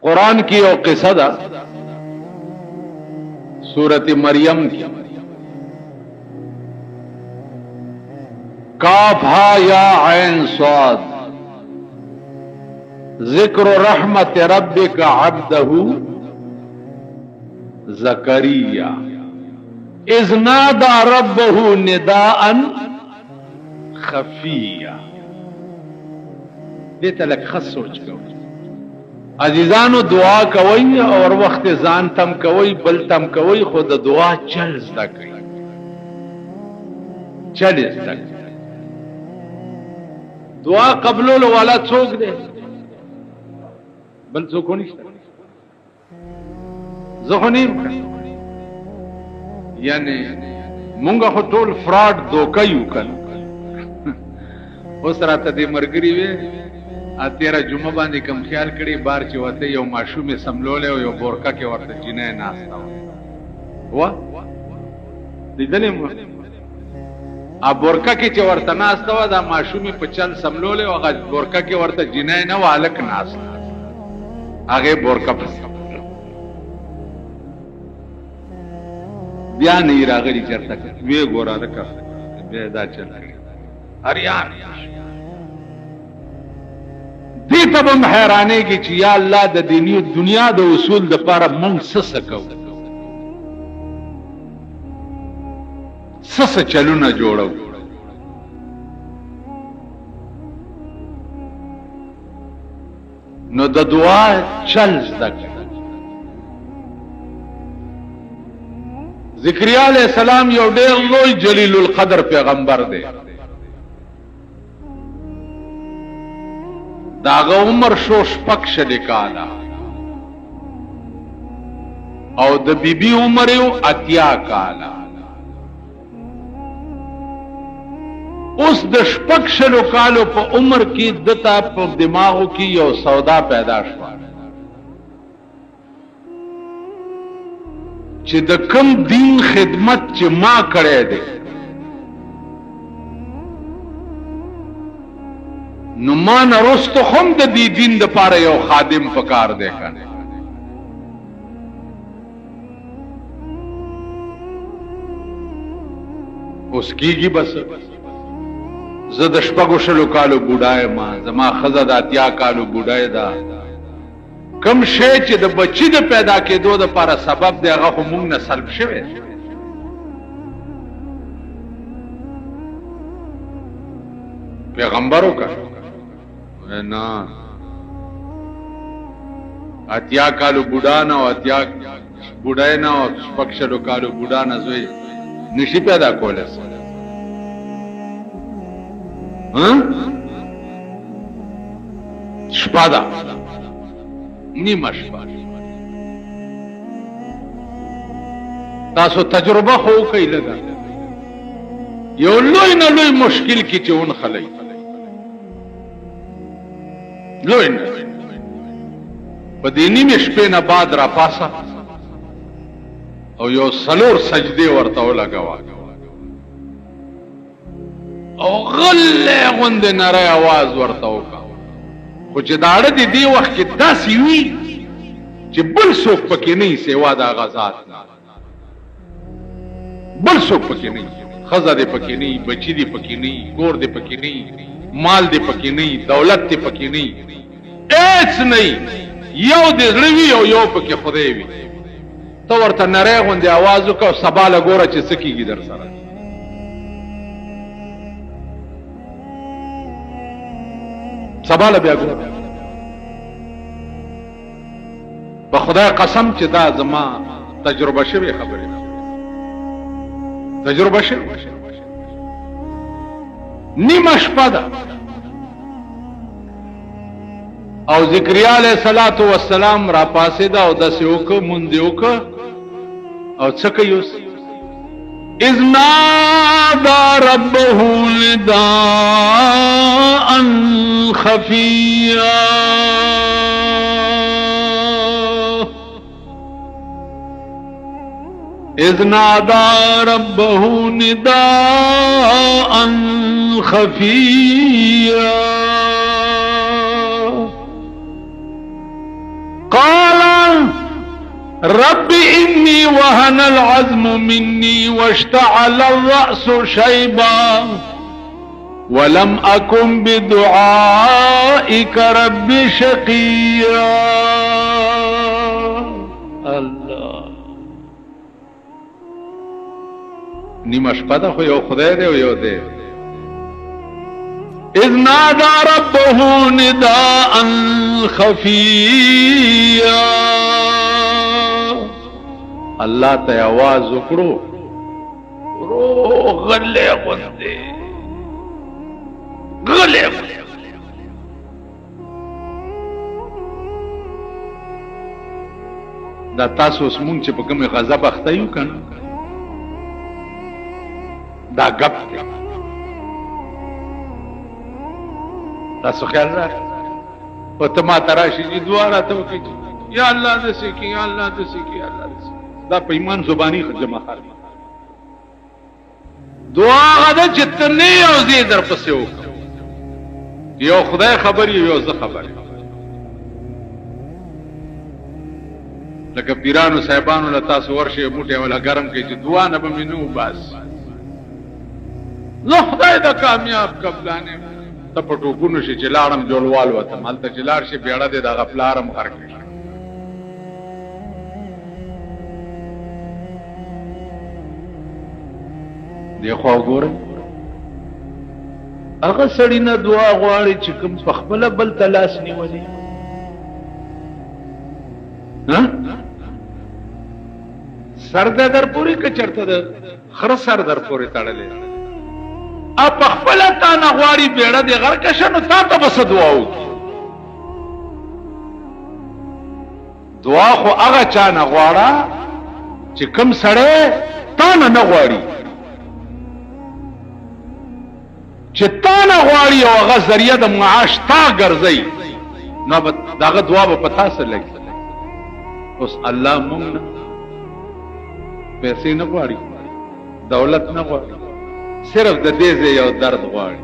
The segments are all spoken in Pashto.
قرآن کی او قصہ دا سورت مریم کی کاف ہا یا عین صاد ذکر رحمت ربک عبدہ زکریا اذ نادى ربه نداء خفیا. دیتا لک خص سوچ کو عزیزانو دعا کوئی اور وقت ځان تم کوئی بل تم کوئی خود دعا چل زده کوي چل زده دعا قبلولو والا څوک دی بل څوک نشته زه خو نیم یعنی مونږ خو ټول فراډ دوکه یو کنه اوس راته دې مرګري وې اتیرا جمعه باندې کم خیال کړي بار چې وته یو ماشومې سملول او یو بورکا کې ورته جنې ناستا و لیدلې مو ا بورکا کې چې ورته ناستا و دا ماشومې په چل سملول او هغه بورکا کې ورته جنې نه والک ناستا هغه بورکا پس بیا نه راغلی چرته وی ګورا دکا به دا چل اریان دی تب هم حیرانے کی چی یا اللہ دا دینی دنیا دا اصول دا پارا منگ سسکو سس چلو نہ جوڑو نو دا دعا چل زدک ذکریا علیہ السلام یو ډیر لوی جلیل القدر پیغمبر دے داغه عمر شو شپک شل کالا او د بیبي عمر یو اتیا کالا اوس د شپک شل کالو په عمر کې دتا په دماغو کې یو سودا پیدا شو چې د کم دین خدمت چې ما کړې ده نو ما نرستو هم د دې دین د پاره یو خادم پکار دی کنه اوس کیږي بس زه د شپږو شلو کالو بوډای ما زما خزه د اتیا کالو بوډای دا کم شی چې د بچی د پیدا کېدو د پاره سبب دی هغه هم موږ نه سلب شوی پیغمبرو کا نا اتیا کالو بوډانا او اتیا بوډاینا او شپږشلو کالو بوډانا زوی نشي پیدا کوله شپادا نیمه شپا تاسو تجربه خو کوي لګا یو لوی نه لوی مشکل کی چون خلی لوی نه په دیني مشپې نه بعد را پاسه او یو سلور سجده ورته ولګوا او غلې غوند نری आवाज ورته وکا خو چې داړه دی وخت کې داسې وی چې بل څوک پکې نه سیوا دا غزاد بل څوک پکې نه خزه دې پکې نه بچی دې پکې نه کور دې پکې نه مال دې پکې نه دولت دې پکې نه هیڅ نه یو دې زړوي او یو پکې خدای وي تو ورته نری غوندې आवाज وکاو سبا له ګوره چې څه کېږي در سره سبا له بیا ګوره په خدای قسم چې دا زما تجربه شوی خبره تجربه شوی نیمه شپه ده او ذکریا علیہ الصلوۃ والسلام را پاسې دا او د سیوک مونږ دیوک او څه کوي اذ نادى ربه نداء خفيا اذ نادى ربه نداء خفيا قال रब्बी इन्नी वहनल अज़्मु मिन्नी वश्तअल अर्रअसु शैबा वलम अकुम बिदुआइका रब्बी शक़िया। अल्लाह नीमा शपा दा खो यो खुदाय दे यो दे। इज़ नादा रब्बहु निदाअन खफिया। अल्लाह ते आवाज उकड़ो रो गले गुंदे गले दा तاسو اوس مونږ چې په کومه غضب اخته یو کنه دا غپ دی تاسو خیال راځي او ته ما تراشي دي دعا راته وکړي یا الله دې سکی یا الله دې سکی یا الله دې دا په ایمان زبانی جمع خار دعا غدا جتنی او زی در پسې وکړه یو خدای خبر یو زه خبر لکه پیرانو صاحبانو له تاسو ورشه موټه ولا ګرم کې چې دعا نه بمنو بس نو خدای دا کامیاب قبلانه ته پټو ګونو شي چې لاړم جوړوال وته مالته چې لاړ شي بیړه دې دا غفلارم هر کې دیخوا ګوره هغه سړی نه دعا غواړي چې کوم په خپل بل تلاش نیولې ها سر در پوری که چرته ده خر سر در پوری تړلې اپ خپل تا نه غواړي بیړه دې غر کښنو تا ته بس دعا وکړي دعا خو هغه چا نه غواړه چې کوم سړی تا نه غواړي چې تا نه غواړي او هغه ذریعہ د معاش تا ګرځي نو داغه دعا به پتا سره لګي اوس الله مونږ پیسې نه غواړي دولت نه غواړي صرف د دې ځای یو درد غواړي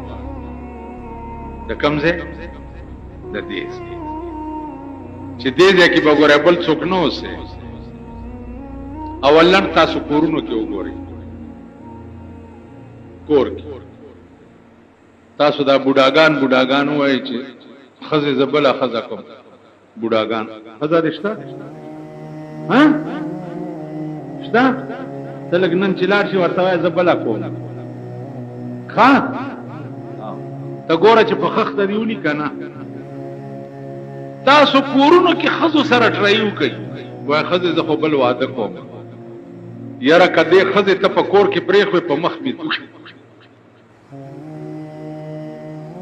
د کوم ځای د دې چې دې ځای کې به ګورې بل څوک نه اوسه اولن تاسو کورونو کې وګورئ کور کې تاسو دا بوډاګان وایي چې خزه زبله خزه کوم بوډاګان خزه رښتا ها شتا تلګ نن چلار شي ورته وای زبله کوم ښا ته ګوره چې په خخته دیونی کنه تاسو کورونو کې خزو سره ټرایو کوي وای خزه زه خو بل واده کوم یاره کدی خزه ته په کور کې پرېخوي په مخ می دوخي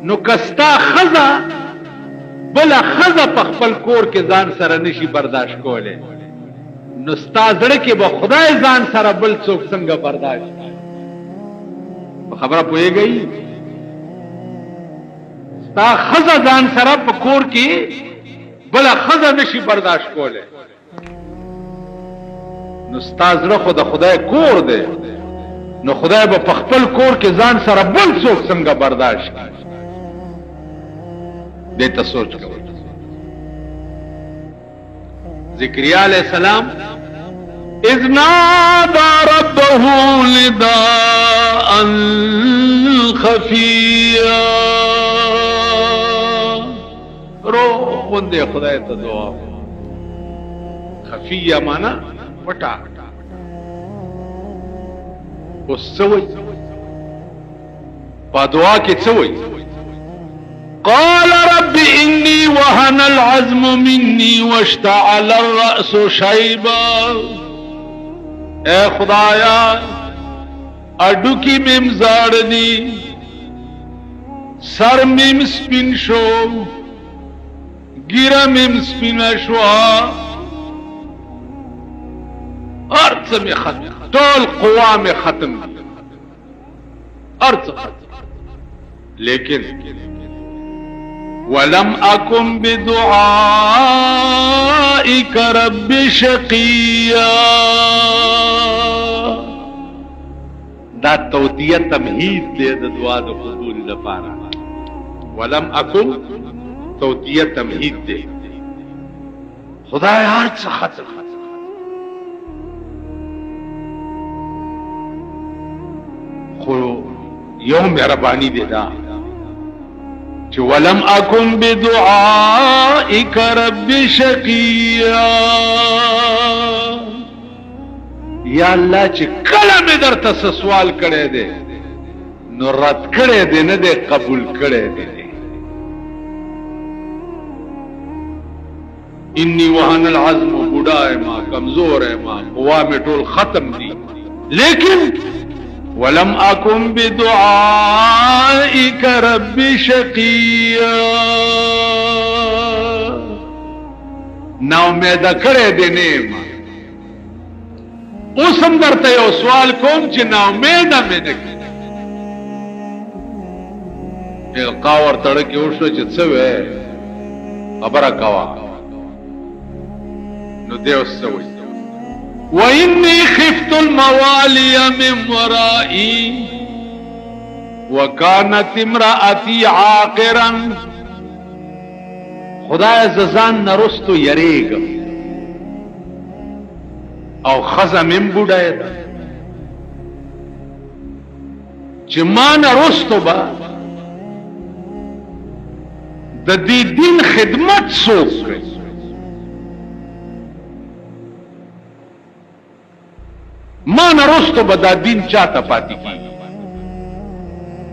نو کستا خزا بلا خزا په خپل کور کې ځان سره نشي برداشت کوله نو ستا زړه کې به خدای ځان سره بل څوک څنګه برداشت خبره پوهیږي ستا خزا ځان سره په کور کې بلا خزا نشي برداشت کوله نو ستا زړه خو د خدای کور دی نو خدای به په خپل کور کې ځان سره بل څوک څنګه برداشت کوي دیتا سوچ کرو ذکریا علیہ السلام اذ نادا ربه نداء خفیا رو غندے خدای ته دعا خفیا مانا پټا وسوي په دعا کې څوي قال رب إني وهن العظم مني واشتعل الرأس شيبا اے خدایا اڈو کی مم زاڑنی سر مم سپین شو گیرا مم سپین شوا ارض میں ختم طول قوا میں ختم ارض ختم لیکن ولم اکم بدعائک رب شقیا دا توتیه تمهید دے دا دعا دا قبول لپاره ولم اکم توتیه تمهید دے خدای هر څه ختم خو یو مهربانی دی دا چې ولم اکن بدعائک رب شقیا یا الله چې کله مې درته سوال کړی دی نو رد کړی دی نه دی قبول کړی دی انی وهن العظم بوډا ما کمزور ما قوا میں ټول ختم دی لیکن ولم اکن بدعائک رب شقیا نا امید کړی دی نه ما اوس هم درته یو سوال کوم چې نا امید مې نه القا ورته کې وشو چې څه وې خبره کوا نو دیو سوي وإني خفت الموالي من ورائي وكانت امرأتي عاقرا خدای ززان نرستو یریگم او خزمم بودای دا چه ما نرستو با دا دی دین خدمت سوک کئی ما نرستو با دا دین چاہتا پاتی کی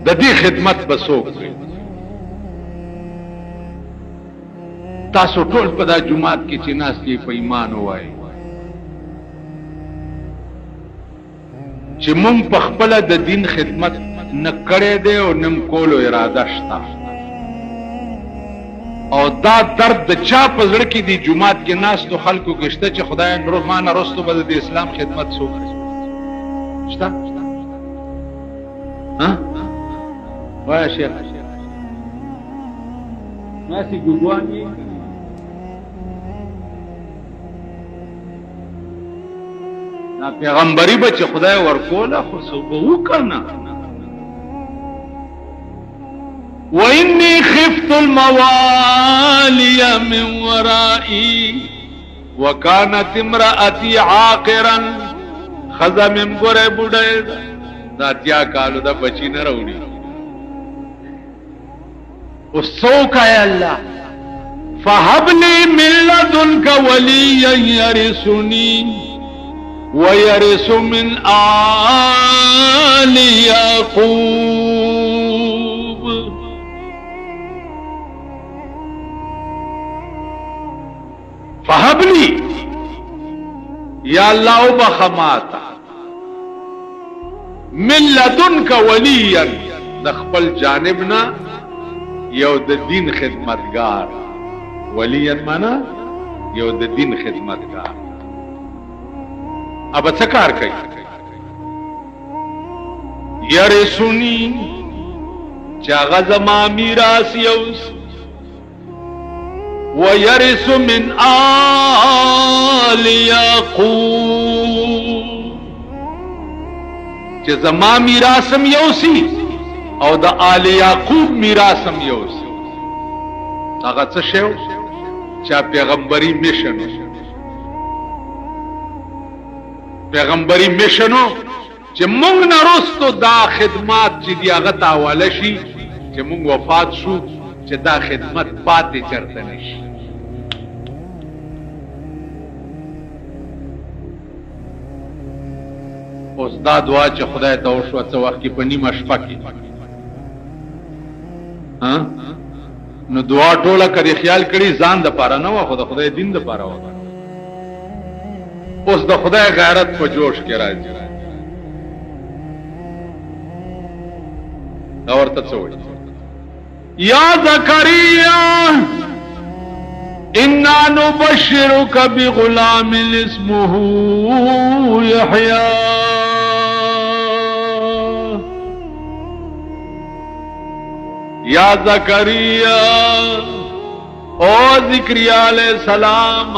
دا دی خدمت بسوک کئی تاسو ټول په دا جمعات کې چې ناس کې په ایمان وای چې مونږ په خپل د دین خدمت نه کړې دی او نم کولو اراده شته او دا درد د چا په زړه کې دی جمعات کې ناس تو خلکو کې شته چې خدای رحمان رستو به د اسلام خدمت سو شته ها وای شیخ ناسي ګوګواني نا پیغمبري بچ خدای ورکولا خو سو وکنا وإني خفت الموالي من ورائي وكانت امرأتي عاقرا خزمم ګره بډای دا تیا کالو دا بچی نه راوړي او سوک اے اللہ فهب لي من لدنك وليا يرثني ويرث من آل يعقوب فهب لي یا اللہ بخماتا من لدنك وليا دخپل جانبنا یو د دین خدمتگار ولیت مانا یو د دین خدمتگار اب څه کار کوي یرثنی چاغه زما میراث یوس ويرث من آل یعقوب چې زما میراثم یوسی او د آل یعقوب میراثم یوسی هغه څه شو چې پیغمبري میشن پیغمبري میشنو چې موږ نه رستو دا خدمات چې دی هغه تاواله شي چې موږ وفات شو چې دا خدمت پاتې چرته نشي اوس دا دعا چې خدای ته وشو څه وخت کې په نیمه شپه کې نو دعا ټوله کړي خیال کړي ځان د پاره نه و خو د خدای دین د پاره و اوس د خدای غیرت په جوش کې راځي دا ورته څه وایي یا زکریا انا نبشرک بغلام اسمه یحیی یا زکریا او زکریا علیہ السلام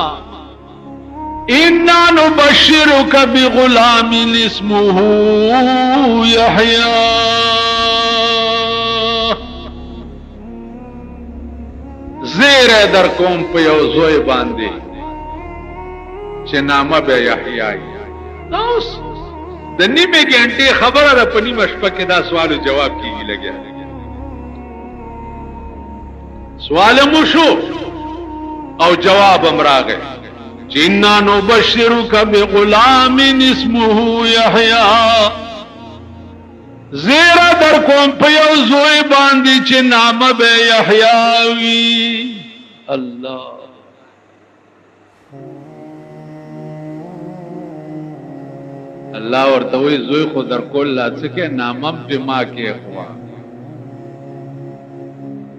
انا نبشرک بغلام اسمه یحیی زیر در کوم په یو زوی باندې چې نامه به یحیی اوس د نیمه ګنټه خبره ده په نیمه شپه کې دا سوال او جواب کیږي لګیا سوال مو شو او جواب امراغه جنا نبشرک بغلام اسمه یحیی زیرا در کوم په یو زوی باندې چې نام به یحیی وی الله الله ورته وی زوی خو در کول لا څه کې نامم به ما کې خوا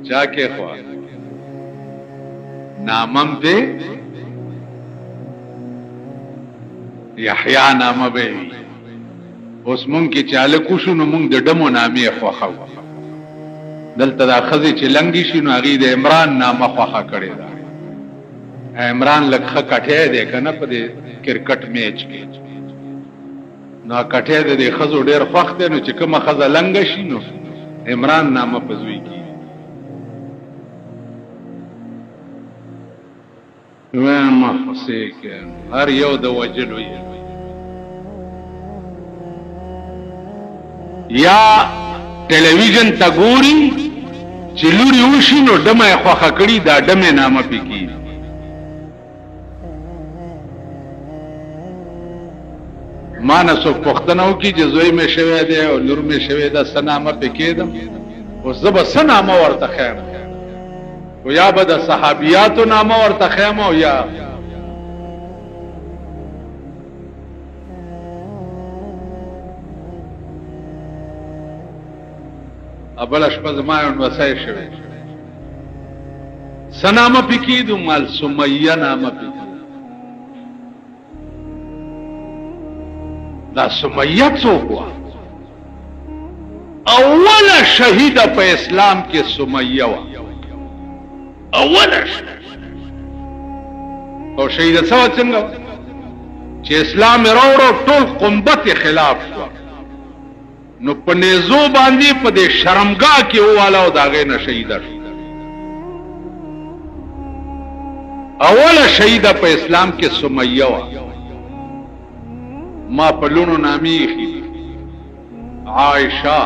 چا کې خوا نامم به یحیی نامه به اوس مونږ کې چاله کو شو نو مونږ د ډمو نامې خوخه دلته دا خزي چې لنګي شي نو هغه د عمران نامه خوخه کړي دا عمران لکه کټه دی کنه په دې کرکټ میچ کې نو کټه دې خزو ډېر خوخ دی نو چې کومه خزه لنګ شي نو عمران نامه پزوي کی ما فسیک هر یو د وجلوي یا ټلویزیون تا ګوري چې لوري وشي نو دمه خوخه کړي دا دمه نامه پکې ما نه څو پښتنه وکي چې زوی مې شوی دی او لور مې شوی دا سنامه پکې دم او زب سنامه ورته خیر او یا به د صحابياتو نامه ورته خیم او یا ابل اشپز مایون وسای شوی سنامه پکې دو مال سمیه نامه پکې دا سمیه څوک وا اوله شهیده په اسلام کې سمیه وا اوله او شهیده څنګه چې اسلام وروړو ټول قنبت خلاف شو نو په نيزو باندې په دې شرمګاه کې والا او داغه نه شهیده شو اوله شهیده په اسلام کې سمیه وا ما پلونو نامی خی عائشہ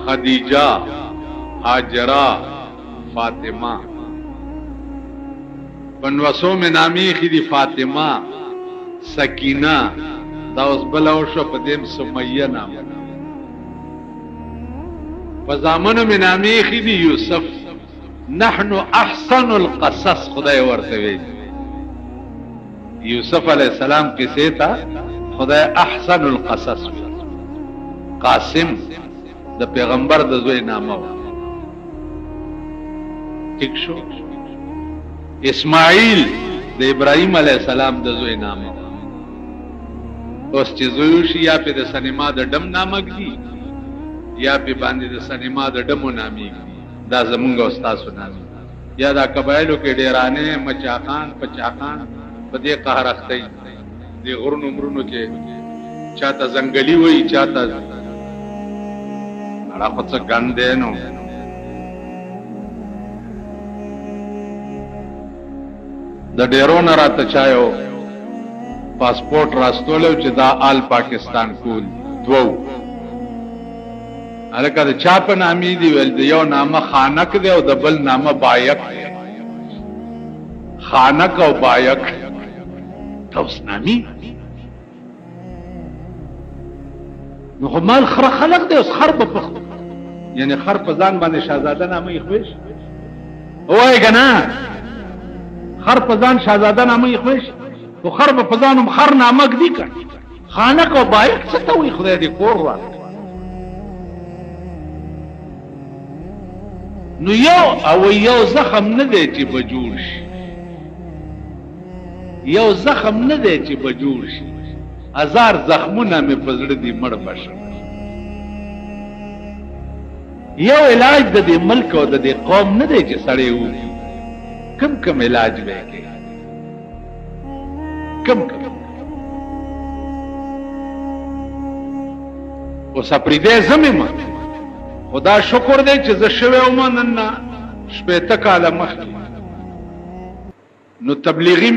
خدیجہ حاجرہ فاطمہ بنوسو میں نامی خی دی فاطمہ سکینہ دا اوس بلاو شو په دیم سمیہ نام فزامنو میں نامی خی دی یوسف نحن احسن القصص خدای ورته وی یوسف علیہ السلام کسے تا خدای احسن القصص قاسم د پیغمبر د زوی نامه ٹھیک شو اسماعیل د ابراهیم علیہ السلام د زوی نامه اوس چې زوی شي یا په د سنما د ډم نامک دی یا په باندې د سنما د ډمو نامي دا زمونږ استاد سنامي یا دا قبایلو کې ډیرانه مچاخان پچاخان په دې قهر اخته دي غرونو مرونو کې چاته زنګلی وای چاته اړه په څه ګاندې نو د ډیرو نه راته چایو پاسپورت راستولو چې دا آل پاکستان کول دوو الکه د چا په نامې دی ول د یو نامه خانک دی او د بل نامه بایک دی خانک او بایک توس نامی نو مال خر خلق دی اوس خر په یعنی خر په ځان باندې شاهزاده نامه یې خوښ وای کنه خر په ځان شاهزاده نامه یې خوښ او خر په ځانم خر نامه دی کړ خانک او بایک څه ته وي خدای دې کور وا نو یو زخم نه دی چې بجوړ شي یو زخم نه دی چې بجوړ شي هزار زخمونه مې پزړه دي مړ بشه یو علاج د دې ملک او د دې قوم نه دی چې سړی وو کم علاج وکړي کم او سپری دې زمما خدا شکر دې چې زه شوه ومنن شپه تکاله مخ نو تبلیغی